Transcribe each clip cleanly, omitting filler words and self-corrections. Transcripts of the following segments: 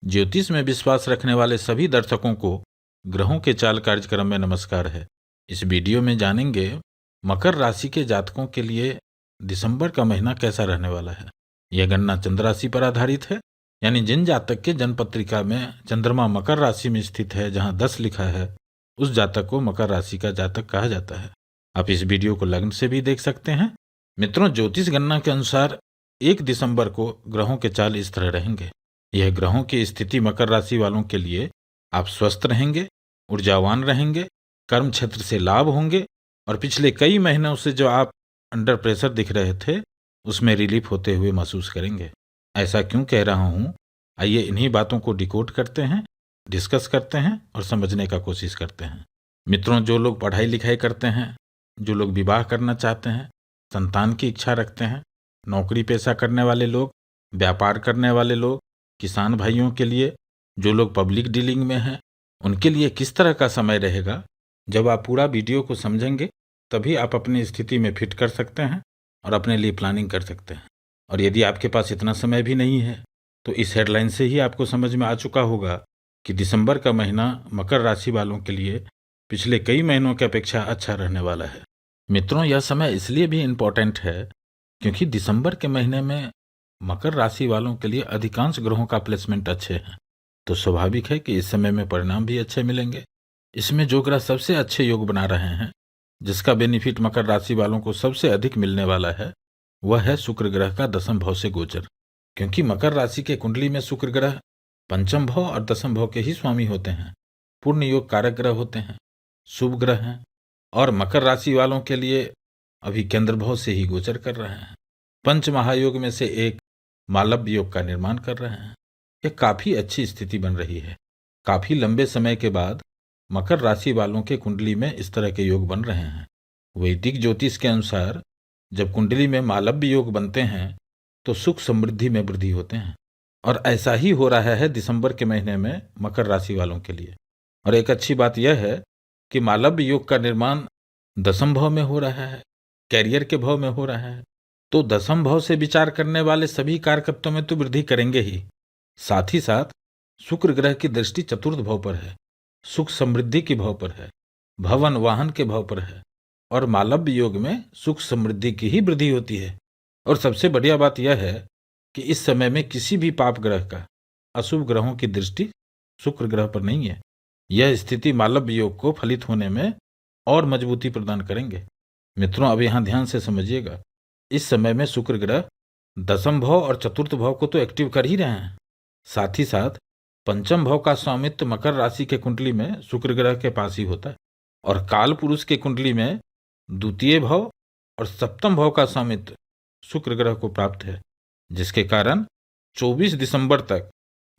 ज्योतिष में विश्वास रखने वाले सभी दर्शकों को ग्रहों के चाल कार्यक्रम में नमस्कार है। इस वीडियो में जानेंगे मकर राशि के जातकों के लिए दिसंबर का महीना कैसा रहने वाला है। यह गणना चंद्र राशि पर आधारित है, यानी जिन जातक के जन्म पत्रिका में चंद्रमा मकर राशि में स्थित है, जहां 10 लिखा है, उस जातक को मकर राशि का जातक कहा जाता है। आप इस वीडियो को लग्न से भी देख सकते हैं। मित्रों, ज्योतिष गणना के अनुसार 1 दिसंबर को ग्रहों के चाल इस तरह रहेंगे। यह ग्रहों की स्थिति मकर राशि वालों के लिए आप स्वस्थ रहेंगे, ऊर्जावान रहेंगे, कर्म क्षेत्र से लाभ होंगे और पिछले कई महीनों से जो आप अंडर प्रेशर दिख रहे थे, उसमें रिलीफ होते हुए महसूस करेंगे। ऐसा क्यों कह रहा हूं, आइए इन्हीं बातों को डिकोड करते हैं, डिस्कस करते हैं और समझने का कोशिश करते हैं। मित्रों, जो लोग पढ़ाई लिखाई करते हैं, जो लोग विवाह करना चाहते हैं, संतान की इच्छा रखते हैं, नौकरी पेशा करने वाले लोग, व्यापार करने वाले लोग, किसान भाइयों के लिए, जो लोग पब्लिक डीलिंग में हैं, उनके लिए किस तरह का समय रहेगा, जब आप पूरा वीडियो को समझेंगे तभी आप अपनी स्थिति में फिट कर सकते हैं और अपने लिए प्लानिंग कर सकते हैं। और यदि आपके पास इतना समय भी नहीं है तो इस हेडलाइन से ही आपको समझ में आ चुका होगा कि दिसंबर का महीना मकर राशि वालों के लिए पिछले कई महीनों की अपेक्षा अच्छा रहने वाला है। मित्रों, यह समय इसलिए भी इम्पोर्टेंट है क्योंकि दिसंबर के महीने में मकर राशि वालों के लिए अधिकांश ग्रहों का प्लेसमेंट अच्छे हैं, तो स्वाभाविक है कि इस समय में परिणाम भी अच्छे मिलेंगे। इसमें जो ग्रह सबसे अच्छे योग बना रहे हैं, जिसका बेनिफिट मकर राशि वालों को सबसे अधिक मिलने वाला है, वह है शुक्र ग्रह का 10वें भाव से गोचर। क्योंकि मकर राशि के कुंडली में शुक्र ग्रह 5वें भाव और 10वें भाव के ही स्वामी होते हैं, पूर्ण योग कारक ग्रह होते हैं, शुभ ग्रह हैं और मकर राशि वालों के लिए अभी केंद्र भाव से ही गोचर कर रहे हैं। पंच महायोग में से एक मालव्य योग का निर्माण कर रहे हैं। यह काफी अच्छी स्थिति बन रही है। काफी लंबे समय के बाद मकर राशि वालों के कुंडली में इस तरह के योग बन रहे हैं। वैदिक ज्योतिष के अनुसार जब कुंडली में मालव्य योग बनते हैं तो सुख समृद्धि में वृद्धि होते हैं, और ऐसा ही हो रहा है दिसंबर के महीने में मकर राशि वालों के लिए। और एक अच्छी बात यह है कि मालव्य योग का निर्माण 10वें भाव में हो रहा है, कैरियर के भाव में हो रहा है, तो 10वें भाव से विचार करने वाले सभी कारकत्वों में तो वृद्धि करेंगे ही। साथ ही साथ शुक्र ग्रह की दृष्टि 4th भाव पर है, सुख समृद्धि के भाव पर है, भवन वाहन के भाव पर है, और मालव्य योग में सुख समृद्धि की ही वृद्धि होती है। और सबसे बढ़िया बात यह है कि इस समय में किसी भी पाप ग्रह का, अशुभ ग्रहों की दृष्टि शुक्र ग्रह पर नहीं है। यह स्थिति मालव्य योग को फलित होने में और मजबूती प्रदान करेंगे। मित्रों, अब यहां ध्यान से समझिएगा, इस समय में शुक्र ग्रह 10वें भाव और 4th भाव को तो एक्टिव कर ही रहे हैं, साथ ही साथ 5वें भाव का स्वामित्व मकर राशि के कुंडली में शुक्र ग्रह के पास ही होता है, और काल पुरुष के कुंडली में 2य भाव और 7वें भाव का स्वामित्व शुक्र ग्रह को प्राप्त है, जिसके कारण 24 दिसंबर तक,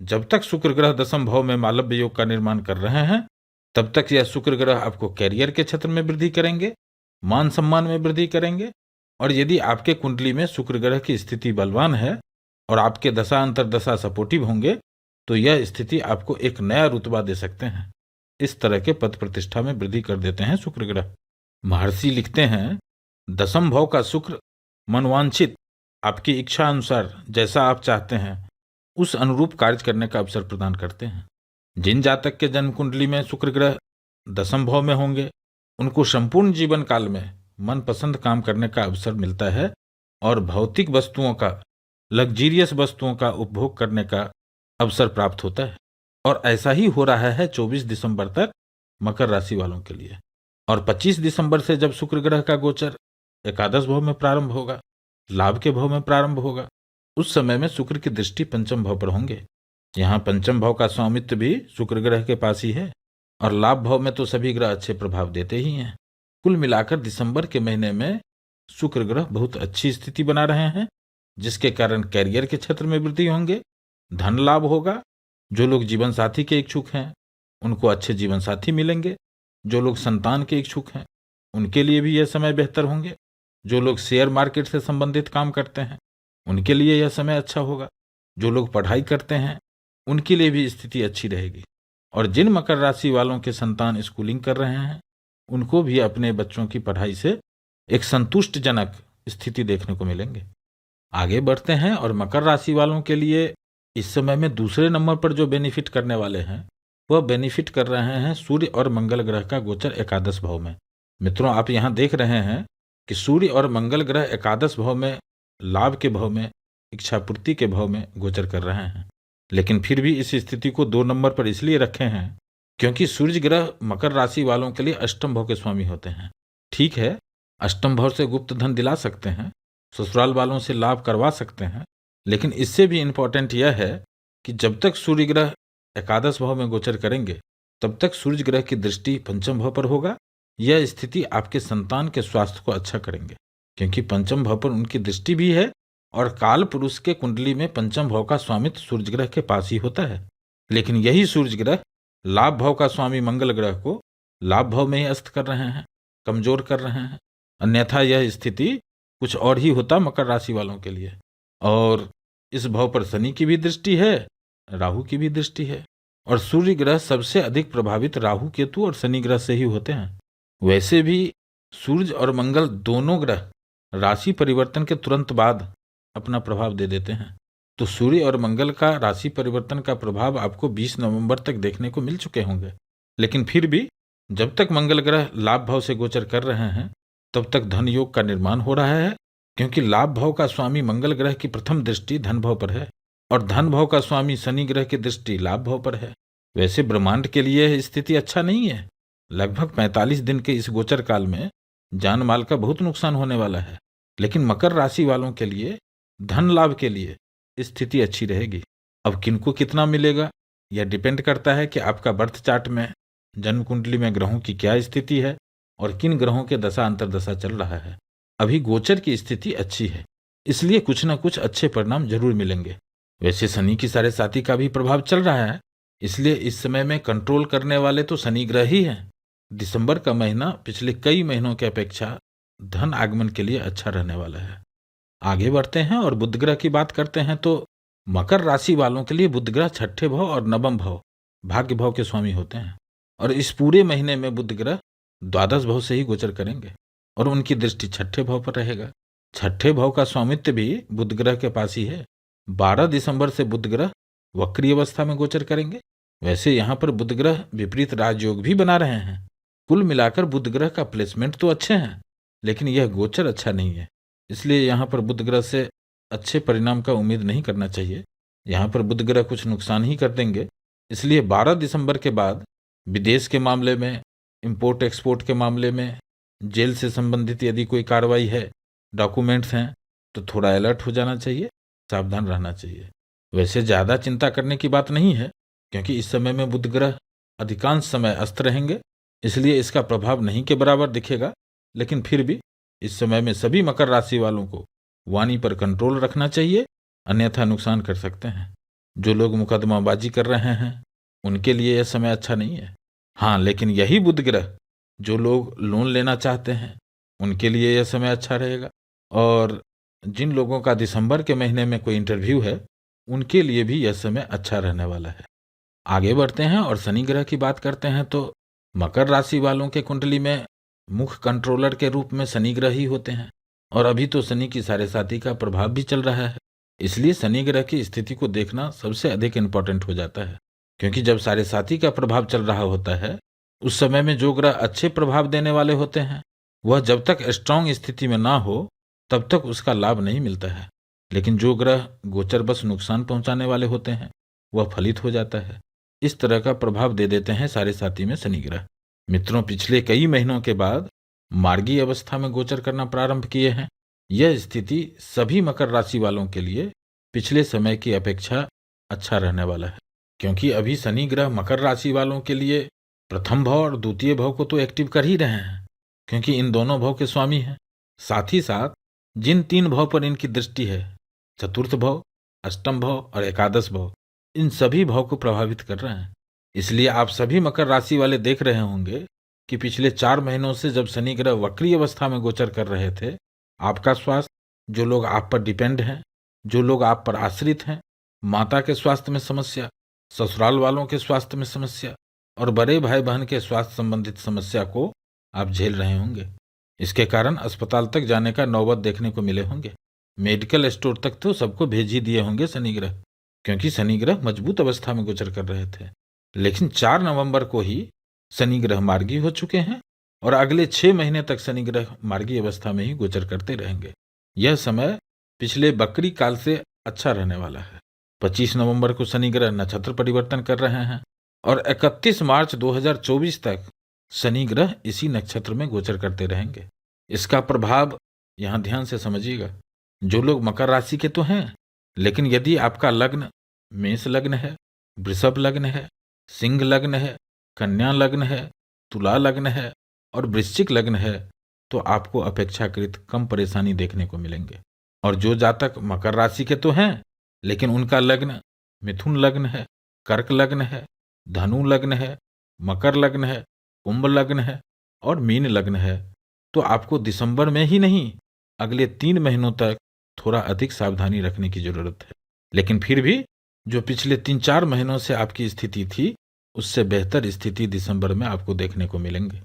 जब तक शुक्र ग्रह 10वें भाव में मालव्य योग का निर्माण कर रहे हैं, तब तक यह शुक्र ग्रह आपको कैरियर के क्षेत्र में वृद्धि करेंगे, मान सम्मान में वृद्धि करेंगे। और यदि आपके कुंडली में शुक्र ग्रह की स्थिति बलवान है और आपके दशा अंतर्दशा सपोर्टिव होंगे, तो यह स्थिति आपको एक नया रुतबा दे सकते हैं। इस तरह के पद प्रतिष्ठा में वृद्धि कर देते हैं शुक्र ग्रह। महर्षि लिखते हैं, 10वें भाव का शुक्र मनवांछित, आपकी इच्छा अनुसार जैसा आप चाहते हैं उस अनुरूप कार्य करने का अवसर प्रदान करते हैं। जिन जातक के जन्म कुंडली में शुक्र ग्रह 10वें भाव में होंगे, उनको संपूर्ण जीवन काल में मनपसंद काम करने का अवसर मिलता है और भौतिक वस्तुओं का, लग्जीरियस वस्तुओं का उपभोग करने का अवसर प्राप्त होता है। और ऐसा ही हो रहा है 24 दिसंबर तक मकर राशि वालों के लिए। और 25 दिसंबर से जब शुक्र ग्रह का गोचर एकादश भाव में प्रारंभ होगा, लाभ के भाव में प्रारंभ होगा, उस समय में शुक्र की दृष्टि 5वें भाव पर होंगे। यहाँ 5वें भाव का स्वामित्व भी शुक्र ग्रह के पास ही है, और लाभ भाव में तो सभी ग्रह अच्छे प्रभाव देते ही हैं। कुल मिलाकर दिसंबर के महीने में शुक्र ग्रह बहुत अच्छी स्थिति बना रहे हैं, जिसके कारण कैरियर के क्षेत्र में वृद्धि होंगे, धन लाभ होगा। जो लोग जीवन साथी के इच्छुक हैं उनको अच्छे जीवन साथी मिलेंगे। जो लोग संतान के इच्छुक हैं उनके लिए भी यह समय बेहतर होंगे। जो लोग शेयर मार्केट से संबंधित काम करते हैं उनके लिए यह समय अच्छा होगा। जो लोग पढ़ाई करते हैं उनके लिए भी स्थिति अच्छी रहेगी। और जिन मकर राशि वालों के संतान स्कूलिंग कर रहे हैं उनको भी अपने बच्चों की पढ़ाई से एक संतुष्टजनक स्थिति देखने को मिलेंगे। आगे बढ़ते हैं और मकर राशि वालों के लिए इस समय में दूसरे नंबर पर जो बेनिफिट करने वाले हैं वह बेनिफिट कर रहे हैं सूर्य और मंगल ग्रह का गोचर एकादश भाव में। मित्रों, आप यहाँ देख रहे हैं कि सूर्य और मंगल ग्रह एकादश भाव में, लाभ के भाव में, इच्छा पूर्ति के भाव में गोचर कर रहे हैं। लेकिन फिर भी इस स्थिति को 2 नंबर पर इसलिए रखे हैं क्योंकि सूर्य ग्रह मकर राशि वालों के लिए अष्टम भाव के स्वामी होते हैं। ठीक है, अष्टम भाव से गुप्त धन दिला सकते हैं, ससुराल वालों से लाभ करवा सकते हैं, लेकिन इससे भी इंपॉर्टेंट यह है कि जब तक सूर्य ग्रह एकादश भाव में गोचर करेंगे तब तक सूर्य ग्रह की दृष्टि पंचम भाव पर होगा। यह स्थिति आपके संतान के स्वास्थ्य को अच्छा करेंगे क्योंकि पंचम भाव पर उनकी दृष्टि भी है और काल पुरुष के कुंडली में पंचम भाव का स्वामित्व सूर्य ग्रह के पास ही होता है। लेकिन यही सूर्य ग्रह लाभ भाव का स्वामी मंगल ग्रह को लाभ भाव में ही अस्त कर रहे हैं, कमजोर कर रहे हैं। अन्यथा यह स्थिति कुछ और ही होता मकर राशि वालों के लिए। और इस भाव पर शनि की भी दृष्टि है, राहु की भी दृष्टि है, और सूर्य ग्रह सबसे अधिक प्रभावित राहु केतु और शनि ग्रह से ही होते हैं। वैसे भी सूर्य और मंगल दोनों ग्रह राशि परिवर्तन के तुरंत बाद अपना प्रभाव दे देते हैं। तो सूर्य और मंगल का राशि परिवर्तन का प्रभाव आपको 20 नवंबर तक देखने को मिल चुके होंगे। लेकिन फिर भी जब तक मंगल ग्रह लाभ भाव से गोचर कर रहे हैं तब तक धन योग का निर्माण हो रहा है क्योंकि लाभ भाव का स्वामी मंगल ग्रह की प्रथम दृष्टि धन भाव पर है और धन भाव का स्वामी शनि ग्रह की दृष्टि लाभ भाव पर है। वैसे ब्रह्मांड के लिए यह स्थिति अच्छा नहीं है। लगभग 45 दिन के इस गोचर काल में जान माल का बहुत नुकसान होने वाला है, लेकिन मकर राशि वालों के लिए धन लाभ के लिए स्थिति अच्छी रहेगी। अब किनको कितना मिलेगा यह डिपेंड करता है कि आपका बर्थ चार्ट में, जन्म कुंडली में ग्रहों की क्या स्थिति है और किन ग्रहों के दशा अंतर्दशा चल रहा है। अभी गोचर की स्थिति अच्छी है, इसलिए कुछ न कुछ अच्छे परिणाम जरूर मिलेंगे। वैसे शनि की 7.5 का भी प्रभाव चल रहा है, इसलिए इस समय में कंट्रोल करने वाले तो शनि ग्रह ही हैं। दिसंबर का महीना पिछले कई महीनों की अपेक्षा धन आगमन के लिए अच्छा रहने वाला है। आगे बढ़ते हैं और बुध ग्रह की बात करते हैं तो मकर राशि वालों के लिए बुध ग्रह छठे भाव और नवम भाव, भाग्य भाव के स्वामी होते हैं और इस पूरे महीने में बुध ग्रह द्वादश भाव से ही गोचर करेंगे और उनकी दृष्टि छठे भाव पर रहेगा। छठे भाव का स्वामित्व भी बुध ग्रह के पास ही है। 12 दिसंबर से बुध ग्रह वक्री अवस्था में गोचर करेंगे। वैसे यहाँ पर बुध ग्रह विपरीत राजयोग भी बना रहे हैं। कुल मिलाकर बुध ग्रह का प्लेसमेंट तो अच्छे हैं, लेकिन यह गोचर अच्छा नहीं है, इसलिए यहाँ पर बुध ग्रह से अच्छे परिणाम का उम्मीद नहीं करना चाहिए। यहाँ पर बुध ग्रह कुछ नुकसान ही कर देंगे। इसलिए 12 दिसंबर के बाद विदेश के मामले में, इंपोर्ट एक्सपोर्ट के मामले में, जेल से संबंधित यदि कोई कार्रवाई है, डॉक्यूमेंट्स हैं, तो थोड़ा अलर्ट हो जाना चाहिए, सावधान रहना चाहिए। वैसे ज़्यादा चिंता करने की बात नहीं है क्योंकि इस समय में बुध ग्रह अधिकांश समय अस्त रहेंगे, इसलिए इसका प्रभाव नहीं के बराबर दिखेगा। लेकिन फिर भी इस समय में सभी मकर राशि वालों को वाणी पर कंट्रोल रखना चाहिए, अन्यथा नुकसान कर सकते हैं। जो लोग मुकदमाबाजी कर रहे हैं उनके लिए यह समय अच्छा नहीं है। हाँ, लेकिन यही बुध ग्रह जो लोग लोन लेना चाहते हैं उनके लिए यह समय अच्छा रहेगा, और जिन लोगों का दिसंबर के महीने में कोई इंटरव्यू है उनके लिए भी यह समय अच्छा रहने वाला है। आगे बढ़ते हैं और शनि ग्रह की बात करते हैं तो मकर राशि वालों के कुंडली में मुख्य कंट्रोलर के रूप में शनि ग्रह ही होते हैं और अभी तो शनि की 7.5 का प्रभाव भी चल रहा है। इसलिए शनि ग्रह की स्थिति को देखना सबसे अधिक इम्पोर्टेंट हो जाता है क्योंकि जब 7.5 का प्रभाव चल रहा होता है उस समय में जो ग्रह अच्छे प्रभाव देने वाले होते हैं वह जब तक स्ट्रांग स्थिति में ना हो तब तक उसका लाभ नहीं मिलता है, लेकिन जो ग्रह गोचर बस नुकसान पहुंचाने वाले होते हैं वह फलित हो जाता है। इस तरह का प्रभाव दे देते हैं 7.5 में शनि ग्रह। मित्रों, पिछले कई महीनों के बाद मार्गी अवस्था में गोचर करना प्रारंभ किए हैं। यह स्थिति सभी मकर राशि वालों के लिए पिछले समय की अपेक्षा अच्छा रहने वाला है क्योंकि अभी शनि ग्रह मकर राशि वालों के लिए प्रथम भाव और द्वितीय भाव को तो एक्टिव कर ही रहे हैं क्योंकि इन दोनों भाव के स्वामी हैं। साथ ही साथ जिन 3 भाव पर इनकी दृष्टि है, चतुर्थ भाव, अष्टम भाव और एकादश भाव, इन सभी भाव को प्रभावित कर रहे हैं। इसलिए आप सभी मकर राशि वाले देख रहे होंगे कि पिछले 4 महीनों से जब शनि ग्रह वक्री अवस्था में गोचर कर रहे थे, आपका स्वास्थ्य, जो लोग आप पर डिपेंड हैं, जो लोग आप पर आश्रित हैं, माता के स्वास्थ्य में समस्या, ससुराल वालों के स्वास्थ्य में समस्या और बड़े भाई बहन के स्वास्थ्य संबंधित समस्या को आप झेल रहे होंगे। इसके कारण अस्पताल तक जाने का नौबत देखने को मिले होंगे। मेडिकल स्टोर तक तो सबको भेज ही दिए होंगे शनि ग्रह क्योंकि शनि ग्रह मजबूत अवस्था में गोचर कर रहे थे। लेकिन 4 नवंबर को ही शनि ग्रह मार्गी हो चुके हैं और अगले 6 महीने तक शनि ग्रह मार्गी अवस्था में ही गोचर करते रहेंगे। यह समय पिछले बकरी काल से अच्छा रहने वाला है। 25 नवंबर को शनि ग्रह नक्षत्र परिवर्तन कर रहे हैं और 31 मार्च 2024 तक शनि ग्रह इसी नक्षत्र में गोचर करते रहेंगे। इसका प्रभाव यहां ध्यान से समझिएगा। जो लोग मकर राशि के तो हैं, लेकिन यदि आपका लग्न मेष लग्न है, वृषभ लग्न है, सिंह लग्न है, कन्या लग्न है, तुला लग्न है और वृश्चिक लग्न है, तो आपको अपेक्षाकृत कम परेशानी देखने को मिलेंगे। और जो जातक मकर राशि के तो हैं, लेकिन उनका लग्न मिथुन लग्न है, कर्क लग्न है, धनु लग्न है, मकर लग्न है, कुंभ लग्न है और मीन लग्न है, तो आपको दिसंबर में ही नहीं, अगले 3 महीनों तक थोड़ा अधिक सावधानी रखने की जरूरत है। लेकिन फिर भी जो पिछले 3-4 महीनों से आपकी स्थिति थी, उससे बेहतर स्थिति दिसंबर में आपको देखने को मिलेंगे।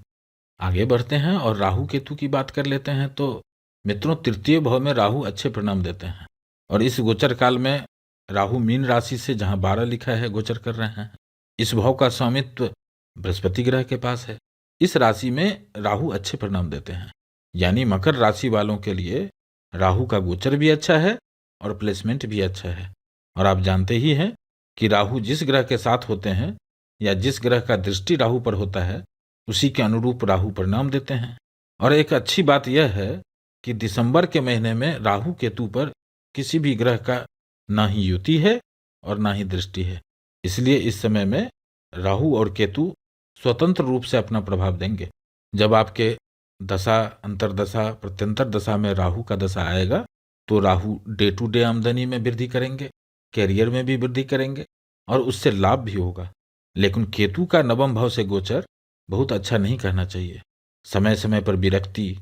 आगे बढ़ते हैं और राहु केतु की बात कर लेते हैं। तो मित्रों, तृतीय भाव में राहु अच्छे परिणाम देते हैं और इस गोचर काल में राहु मीन राशि से, जहां 12 लिखा है, गोचर कर रहे हैं। इस भाव का स्वामित्व बृहस्पति ग्रह के पास है। इस राशि में राहु अच्छे परिणाम देते हैं, यानी मकर राशि वालों के लिए राहु का गोचर भी अच्छा है और प्लेसमेंट भी अच्छा है। और आप जानते ही हैं कि राहु जिस ग्रह के साथ होते हैं या जिस ग्रह का दृष्टि राहु पर होता है, उसी के अनुरूप राहु परिणाम देते हैं। और एक अच्छी बात यह है कि दिसंबर के महीने में राहु केतु पर किसी भी ग्रह का ना ही युति है और ना ही दृष्टि है। इसलिए इस समय में राहु और केतु स्वतंत्र रूप से अपना प्रभाव देंगे। जब आपके दशा, अंतरदशा, प्रत्यंतर दशा में राहु का दशा आएगा, तो राहु डे टू डे आमदनी में वृद्धि करेंगे, कैरियर में भी वृद्धि करेंगे और उससे लाभ भी होगा। लेकिन केतु का नवम भाव से गोचर बहुत अच्छा नहीं कहना चाहिए। समय समय पर विरक्ति,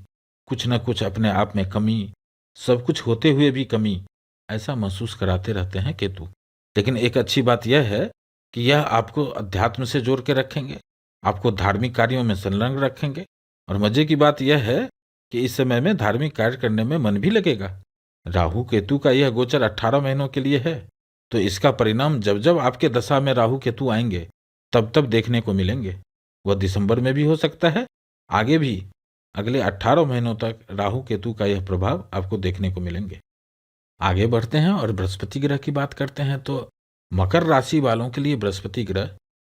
कुछ न कुछ अपने आप में कमी, सब कुछ होते हुए भी कमी, ऐसा महसूस कराते रहते हैं केतु। लेकिन एक अच्छी बात यह है कि यह आपको अध्यात्म से जोड़ के रखेंगे, आपको धार्मिक कार्यों में संलग्न रखेंगे। और मजे की बात यह है कि इस समय में धार्मिक कार्य करने में मन भी लगेगा। राहु केतु का यह गोचर 18 महीनों के लिए है, तो इसका परिणाम जब जब आपके दशा में राहु केतु आएंगे तब तब देखने को मिलेंगे। वह दिसंबर में भी हो सकता है, आगे भी अगले 18 महीनों तक राहु केतु का यह प्रभाव आपको देखने को मिलेंगे। आगे बढ़ते हैं और बृहस्पति ग्रह की बात करते हैं। तो मकर राशि वालों के लिए बृहस्पति ग्रह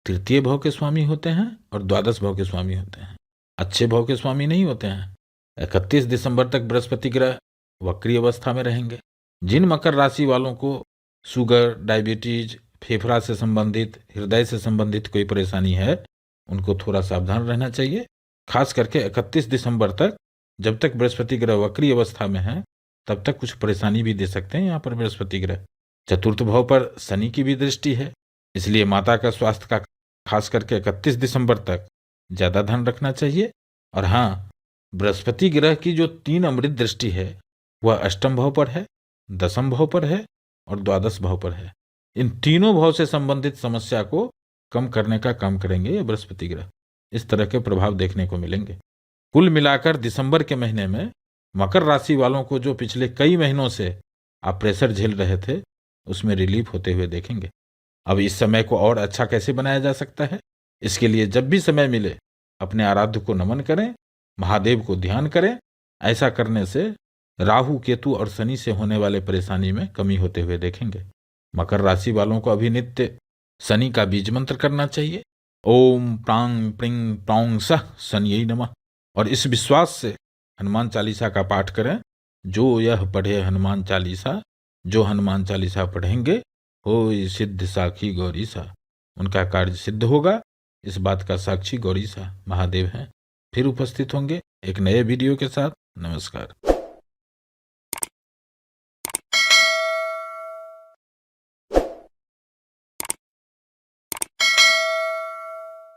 तृतीय भाव के स्वामी होते हैं और द्वादश भाव के स्वामी होते हैं, अच्छे भाव के स्वामी नहीं होते हैं। 31 दिसंबर तक बृहस्पति ग्रह वक्री अवस्था में रहेंगे। जिन मकर राशि वालों को शुगर, डायबिटीज, फेफड़ा से संबंधित, हृदय से संबंधित कोई परेशानी है, उनको थोड़ा सावधान रहना चाहिए। खास करके 31 दिसंबर तक, जब तक बृहस्पति ग्रह वक्री अवस्था में है, तब तक कुछ परेशानी भी दे सकते हैं यहाँ पर बृहस्पति ग्रह। चतुर्थ भाव पर शनि की भी दृष्टि है, इसलिए माता का स्वास्थ्य का खास करके 31 दिसंबर तक ज्यादा ध्यान रखना चाहिए। और हाँ, बृहस्पति ग्रह की जो 3 अमृत दृष्टि है, वह अष्टम भाव पर है, दसम भाव पर है और द्वादश भाव पर है। इन तीनों भाव से संबंधित समस्या को कम करने का काम करेंगे ये बृहस्पति ग्रह। इस तरह के प्रभाव देखने को मिलेंगे। कुल मिलाकर दिसंबर के महीने में मकर राशि वालों को जो पिछले कई महीनों से आप प्रेशर झेल रहे थे, उसमें रिलीफ होते हुए देखेंगे। अब इस समय को और अच्छा कैसे बनाया जा सकता है, इसके लिए जब भी समय मिले अपने आराध्य को नमन करें, महादेव को ध्यान करें। ऐसा करने से राहु, केतु और शनि से होने वाले परेशानी में कमी होते हुए देखेंगे। मकर राशि वालों को अभी नित्य शनि का बीज मंत्र करना चाहिए, ओम प्रांग प्रिंग प्रौंग सह शनियै नमः। और इस विश्वास से हनुमान चालीसा का पाठ करें। जो यह पढ़े हनुमान चालीसा, जो हनुमान चालीसा पढ़ेंगे, हो सिद्ध साखी गौरी सा, उनका कार्य सिद्ध होगा। इस बात का साक्षी गौरी सा महादेव हैं। फिर उपस्थित होंगे एक नए वीडियो के साथ। नमस्कार।